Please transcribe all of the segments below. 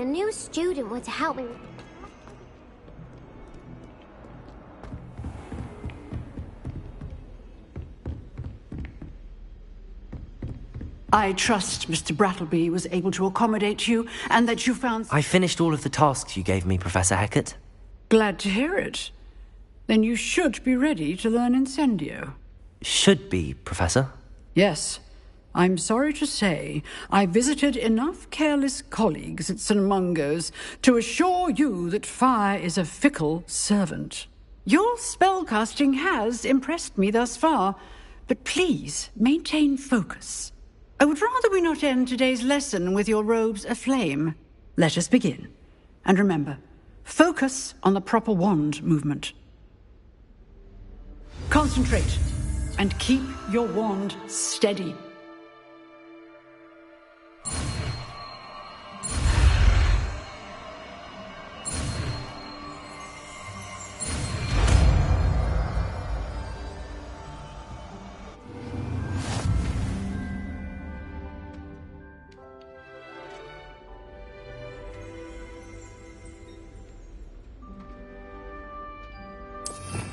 new student were to help me. I trust Mr. Brattleby was able to accommodate you, and that you found... I finished all of the tasks you gave me, Professor Hecat. Glad to hear it. Then you should be ready to learn Incendio. Should be, Professor? Yes. I'm sorry to say, I visited enough careless colleagues at St. Mungo's to assure you that fire is a fickle servant. Your spellcasting has impressed me thus far, but please maintain focus. I would rather we not end today's lesson with your robes aflame. Let us begin. And remember, focus on the proper wand movement. Concentrate, and keep your wand steady.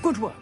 Good work.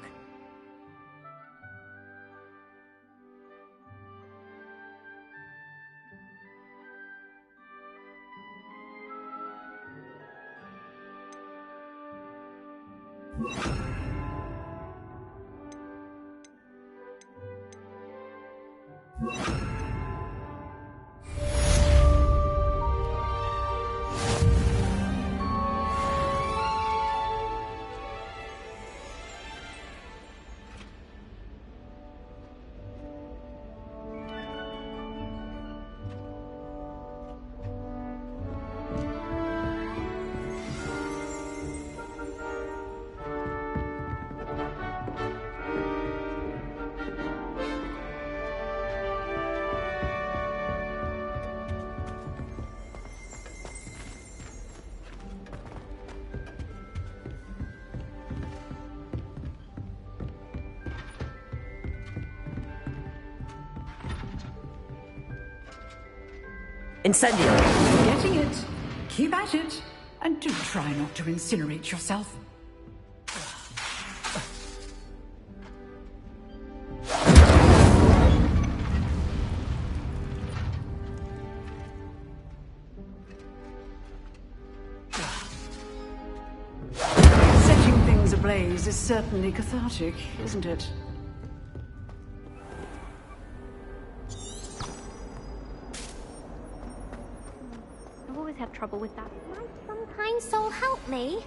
Incendio! Getting it. Keep at it. And do try not to incinerate yourself. Setting things ablaze is certainly cathartic, isn't it? Have trouble with that. Might some kind soul help me?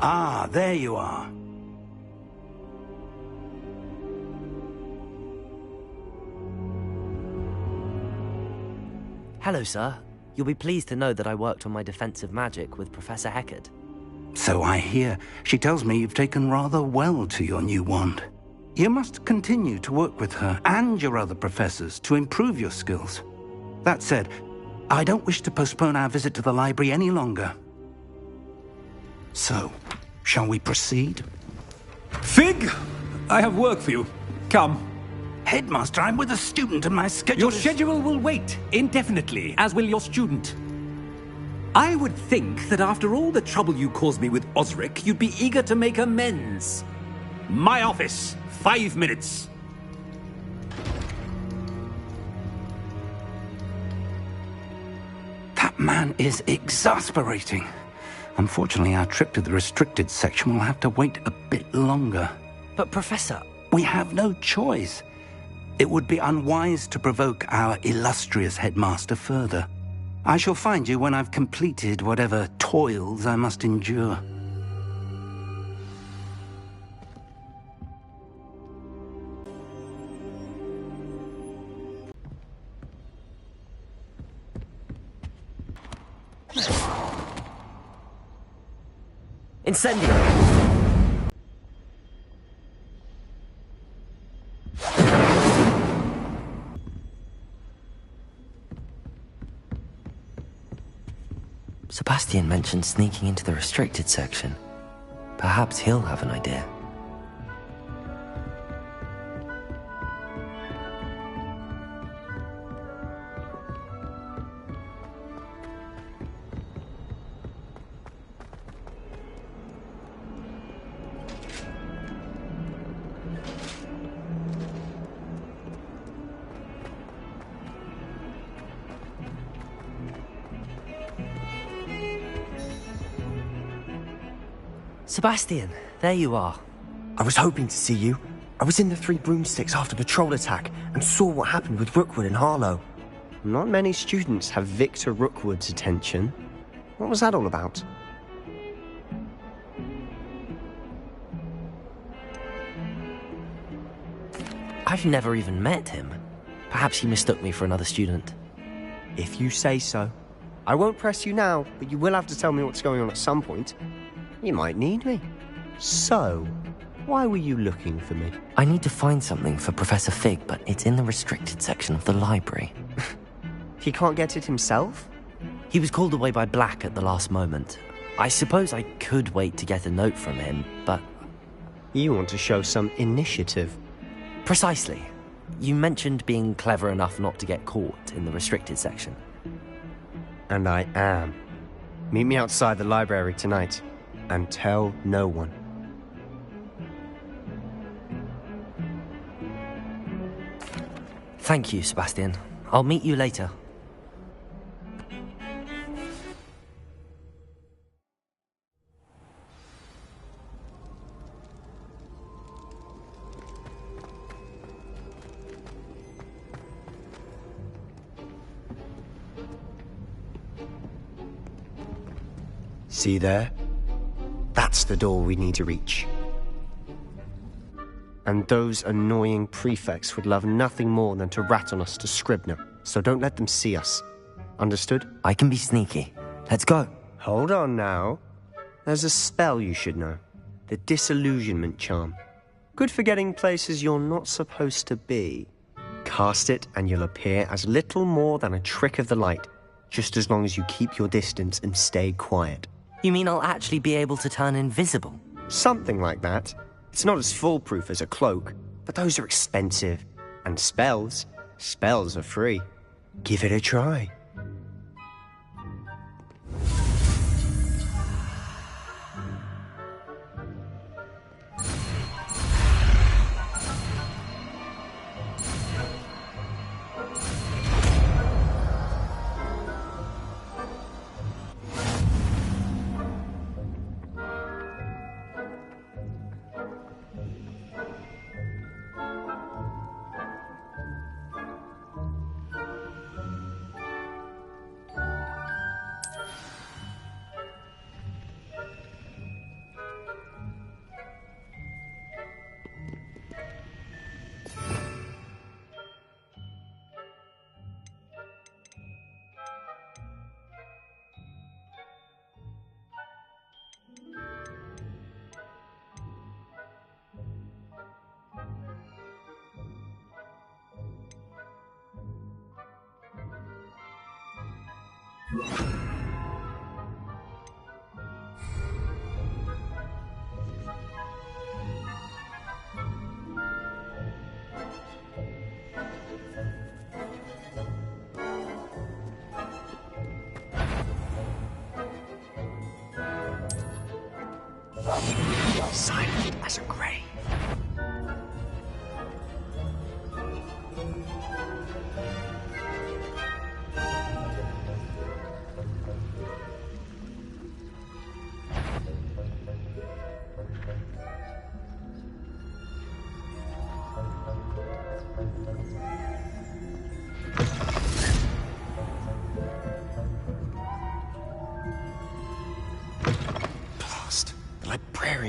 Ah, there you are. Hello, sir. You'll be pleased to know that I worked on my defensive magic with Professor Hecat. So I hear. She tells me you've taken rather well to your new wand. You must continue to work with her and your other professors to improve your skills. That said, I don't wish to postpone our visit to the library any longer. So, shall we proceed? Fig! I have work for you. Come. Headmaster, I'm with a student and my schedule Your schedule will wait indefinitely, as will your student. I would think that after all the trouble you caused me with Osric, you'd be eager to make amends. My office, 5 minutes. That man is exasperating. Unfortunately, our trip to the restricted section will have to wait a bit longer. But, Professor... We have no choice. It would be unwise to provoke our illustrious headmaster further. I shall find you when I've completed whatever toils I must endure. Incendio! Sebastian mentioned sneaking into the restricted section. Perhaps he'll have an idea. Sebastian, there you are. I was hoping to see you. I was in the Three Broomsticks after the troll attack and saw what happened with Rookwood and Harlow. Not many students have Victor Rookwood's attention. What was that all about? I've never even met him. Perhaps he mistook me for another student. If you say so. I won't press you now, but you will have to tell me what's going on at some point. You might need me. So, why were you looking for me? I need to find something for Professor Fig, but it's in the restricted section of the library. He can't get it himself? He was called away by Black at the last moment. I suppose I could wait to get a note from him, but... You want to show some initiative. Precisely. You mentioned being clever enough not to get caught in the restricted section. And I am. Meet me outside the library tonight. And tell no one. Thank you, Sebastian. I'll meet you later. See there? That's the door we need to reach. And those annoying prefects would love nothing more than to rat on us to Scribner, so don't let them see us. Understood? I can be sneaky. Let's go. Hold on now. There's a spell you should know. The Disillusionment Charm. Good for getting places you're not supposed to be. Cast it and you'll appear as little more than a trick of the light, just as long as you keep your distance and stay quiet. You mean I'll actually be able to turn invisible? Something like that. It's not as foolproof as a cloak, but those are expensive. And spells are free. Give it a try. Silent as a grave.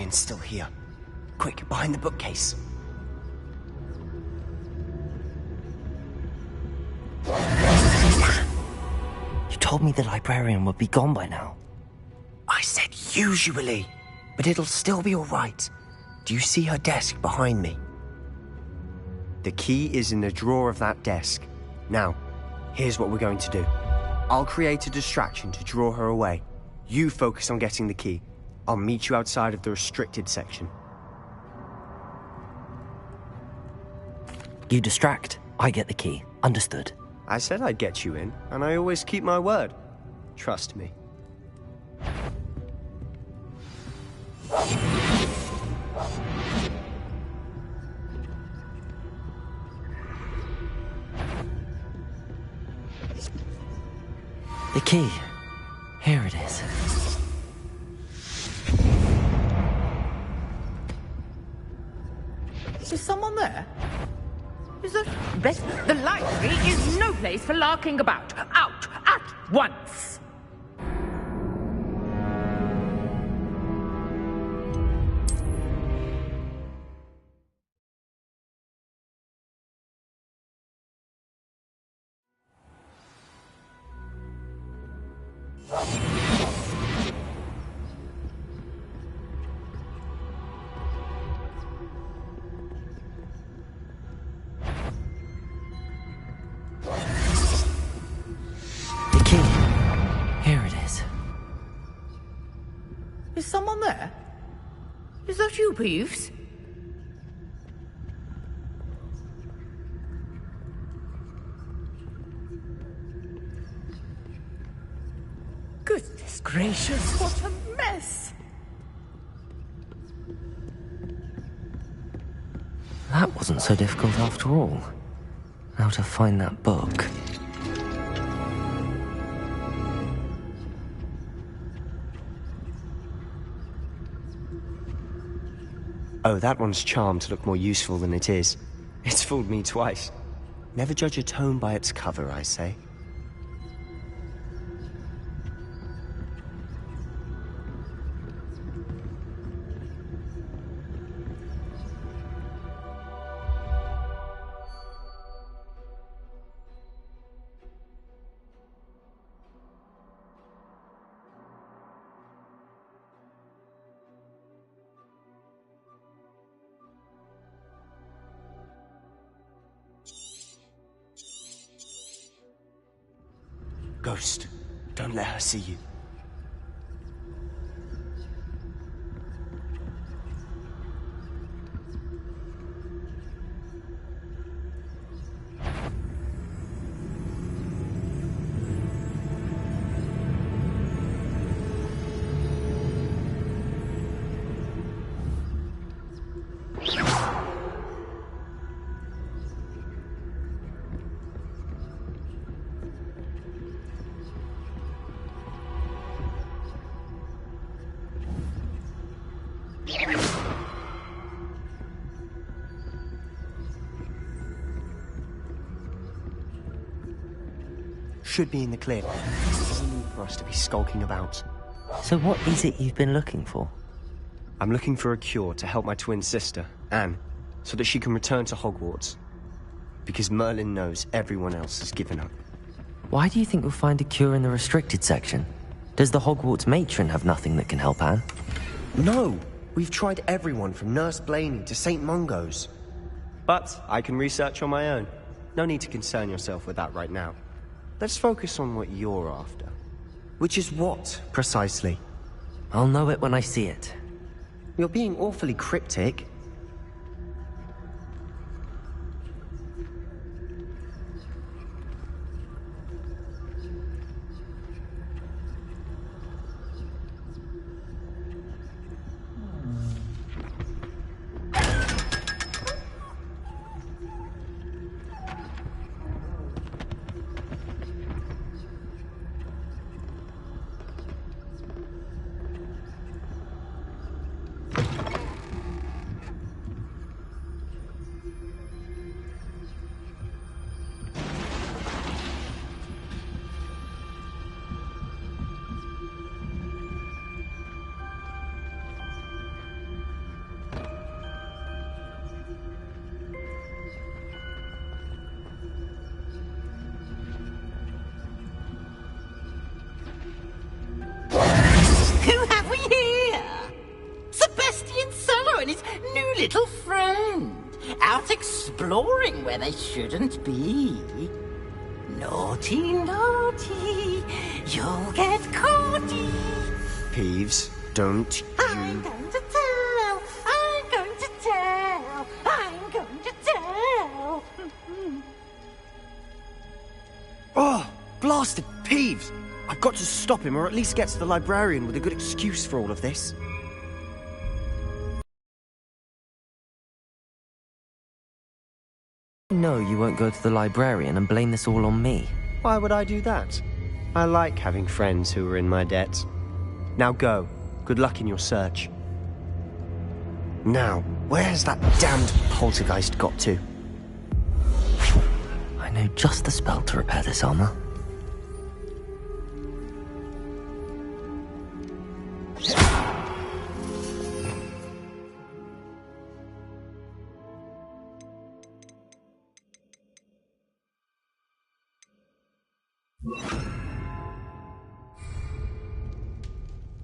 Librarian's still here. Quick, behind the bookcase. You told me the librarian would be gone by now. I said usually, but it'll still be all right. Do you see her desk behind me? The key is in the drawer of that desk. Now, here's what we're going to do. I'll create a distraction to draw her away. You focus on getting the key. I'll meet you outside of the restricted section. You distract, I get the key. Understood. I said I'd get you in, and I always keep my word. Trust me. The key. Here it is. Is someone there? Is there... The library is no place for larking about. Out! At once! Is someone there? Is that you, Peeves? Goodness gracious, what a mess! That wasn't so difficult after all. How to find that book. Oh, that one's charmed to look more useful than it is. It's fooled me twice. Never judge a tome by its cover, I say. Ghost, don't let her see you. Should be in the clear. There's no need for us to be skulking about. So what is it you've been looking for? I'm looking for a cure to help my twin sister, Anne, so that she can return to Hogwarts. Because Merlin knows everyone else has given up. Why do you think we'll find a cure in the restricted section? Does the Hogwarts matron have nothing that can help Anne? No! We've tried everyone from Nurse Blaney to St. Mungo's. But I can research on my own. No need to concern yourself with that right now. Let's focus on what you're after. Which is what, precisely? I'll know it when I see it. You're being awfully cryptic. little friend, out exploring where they shouldn't be. Naughty, naughty, you'll get caughty. Peeves, don't you... I'm going to tell, I'm going to tell, I'm going to tell. Oh, blasted Peeves! I've got to stop him, or at least get to the librarian with a good excuse for all of this. No, you won't go to the librarian and blame this all on me. Why would I do that? I like having friends who are in my debt. Now go. Good luck in your search. Now, where's that damned poltergeist got to? I know just the spell to repair this armor.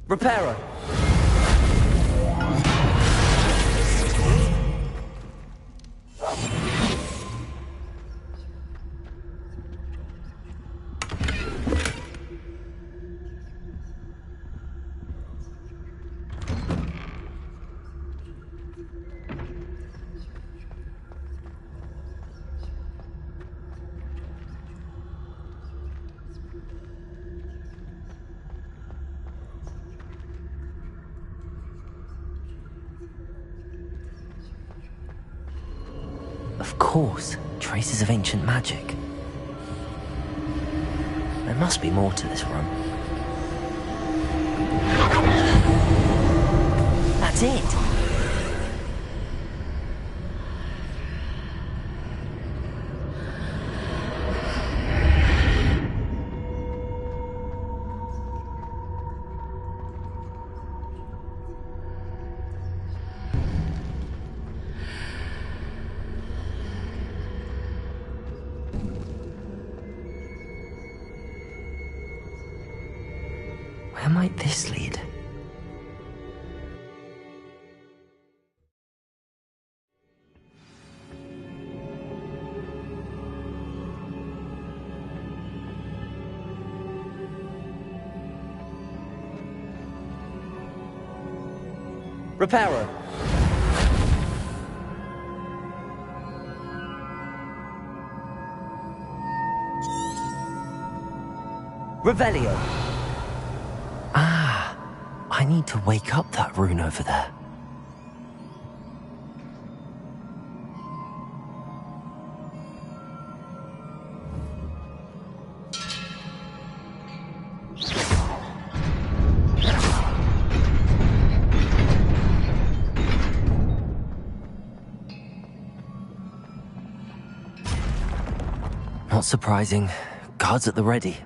Repairer! Of course, traces of ancient magic. There must be more to this room. That's it! Where might this lead? Repairer! Revelio! I need to wake up that rune over there. Not surprising. Guards at the ready.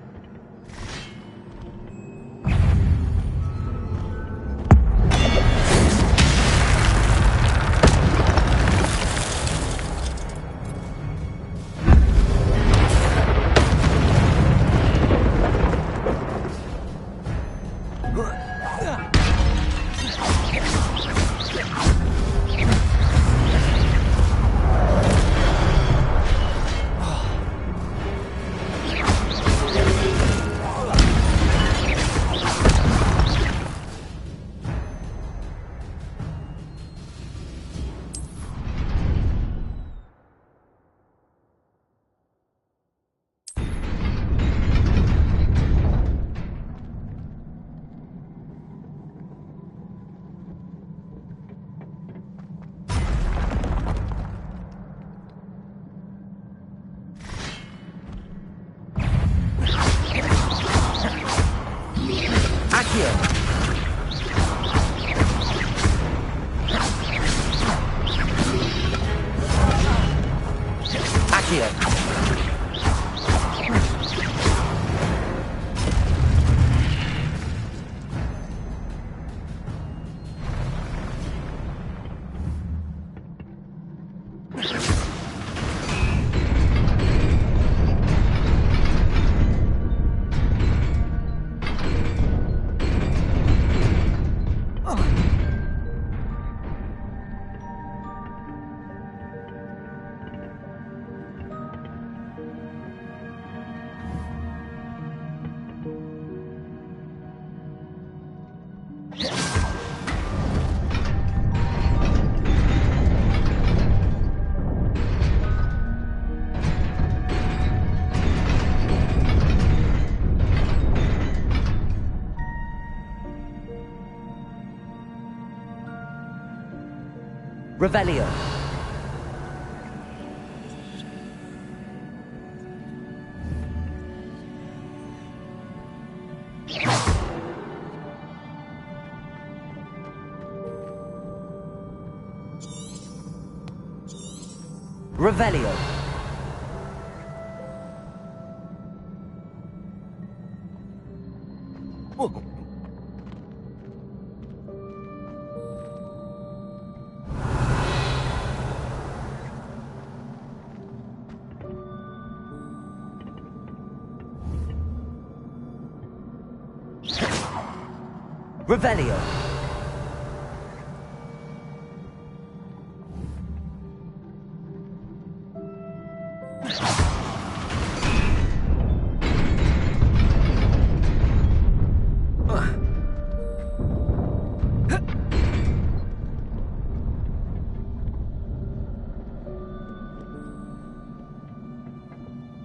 Revelio. Revelio. Whoa. Revelio.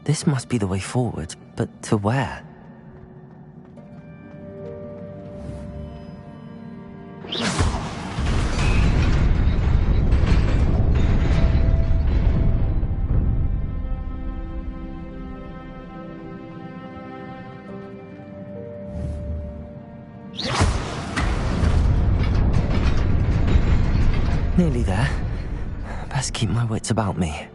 This must be the way forward, but to where? Nearly there. Best keep my wits about me.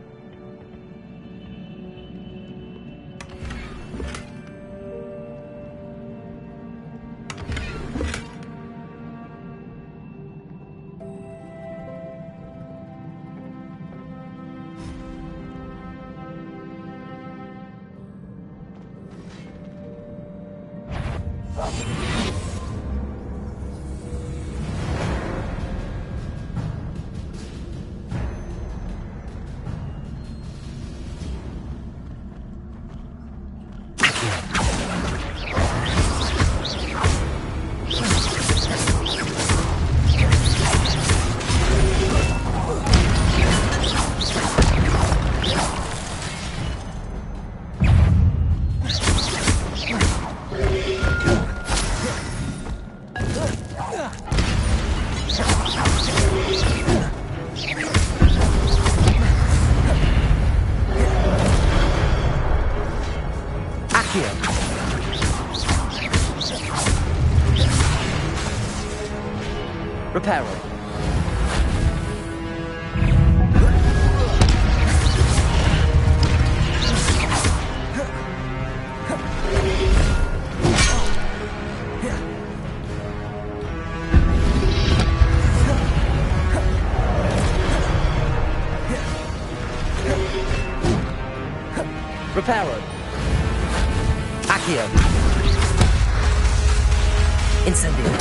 Reparo. Reparo. Accio. Incendio.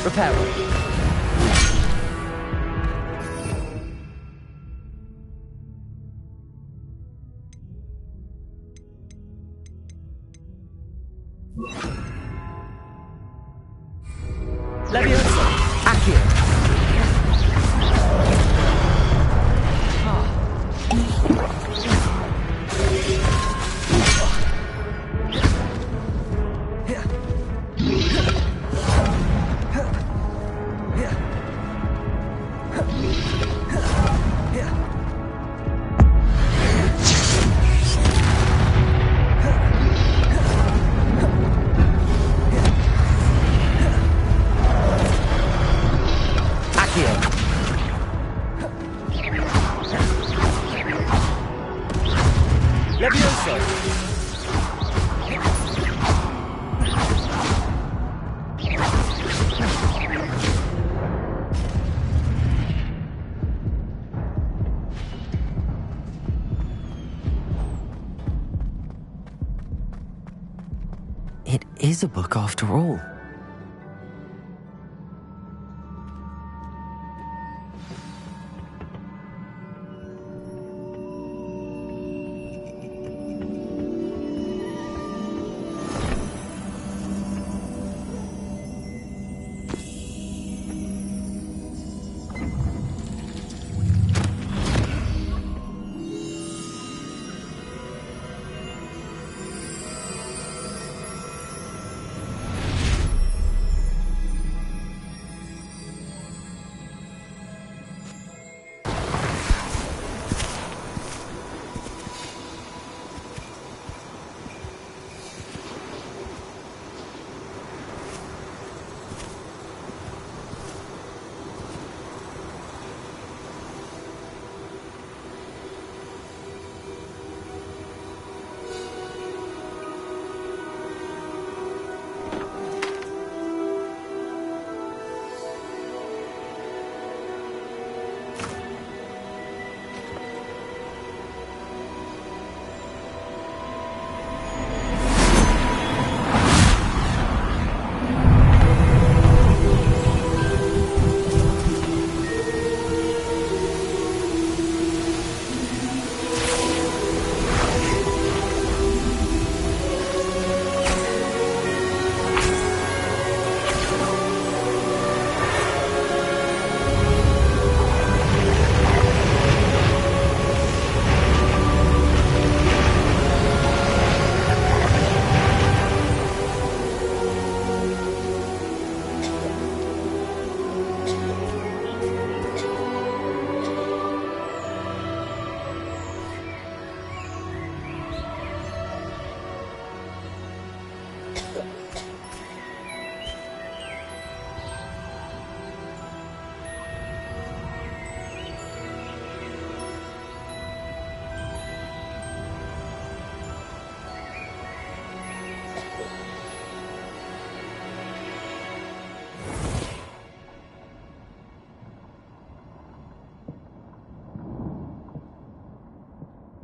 Reparo. Leviosa. Accio. It is a book after all.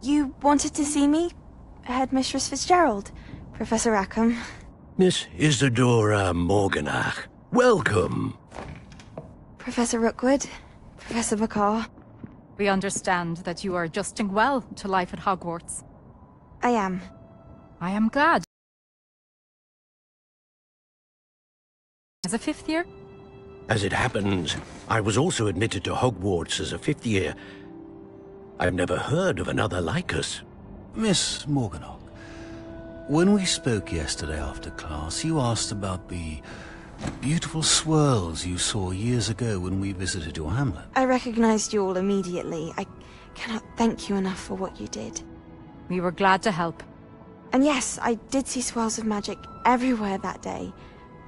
You wanted to see me? Headmistress Fitzgerald, Professor Rackham. Miss Isadora Morganach, welcome. Professor Rookwood, Professor Bakar. We understand that you are adjusting well to life at Hogwarts. I am. I am glad. As a fifth year? As it happens, I was also admitted to Hogwarts as a fifth year. I've never heard of another like us. Miss Morganach, when we spoke yesterday after class, you asked about the beautiful swirls you saw years ago when we visited your hamlet. I recognized you all immediately. I cannot thank you enough for what you did. We were glad to help. And yes, I did see swirls of magic everywhere that day.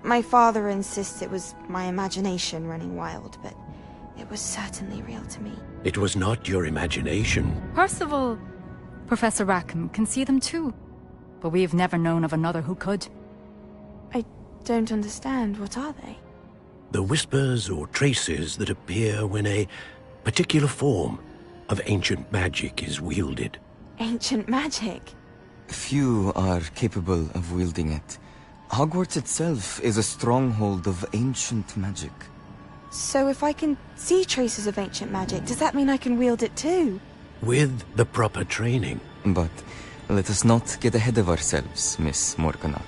My father insists it was my imagination running wild, but it was certainly real to me. It was not your imagination. Percival, Professor Rackham can see them too. But we've never known of another who could. I don't understand. What are they? The whispers or traces that appear when a particular form of ancient magic is wielded. Ancient magic? Few are capable of wielding it. Hogwarts itself is a stronghold of ancient magic. So if I can see traces of ancient magic, does that mean I can wield it too? With the proper training. But let us not get ahead of ourselves, Miss Morganach.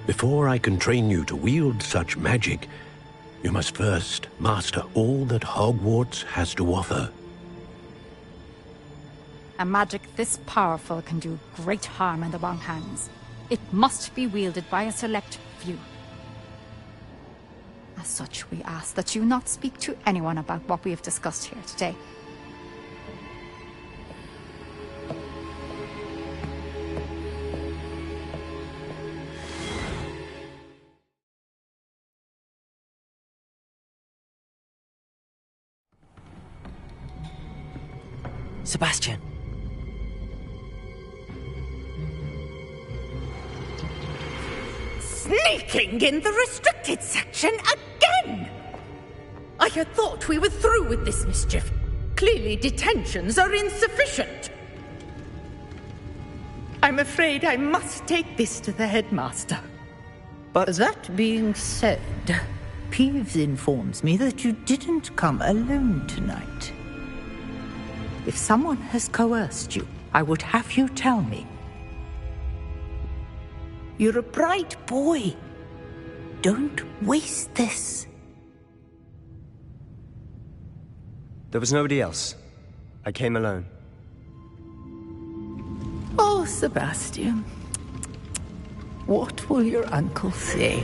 Before I can train you to wield such magic, you must first master all that Hogwarts has to offer. A magic this powerful can do great harm in the wrong hands. It must be wielded by a select few. As such, we ask that you not speak to anyone about what we have discussed here today. Sebastian. Sneaking in the restricted section again! I had thought we were through with this mischief. Clearly detentions are insufficient. I'm afraid I must take this to the headmaster. But that being said, Peeves informs me that you didn't come alone tonight. If someone has coerced you, I would have you tell me. You're a bright boy. Don't waste this. There was nobody else. I came alone. Oh, Sebastian. What will your uncle say?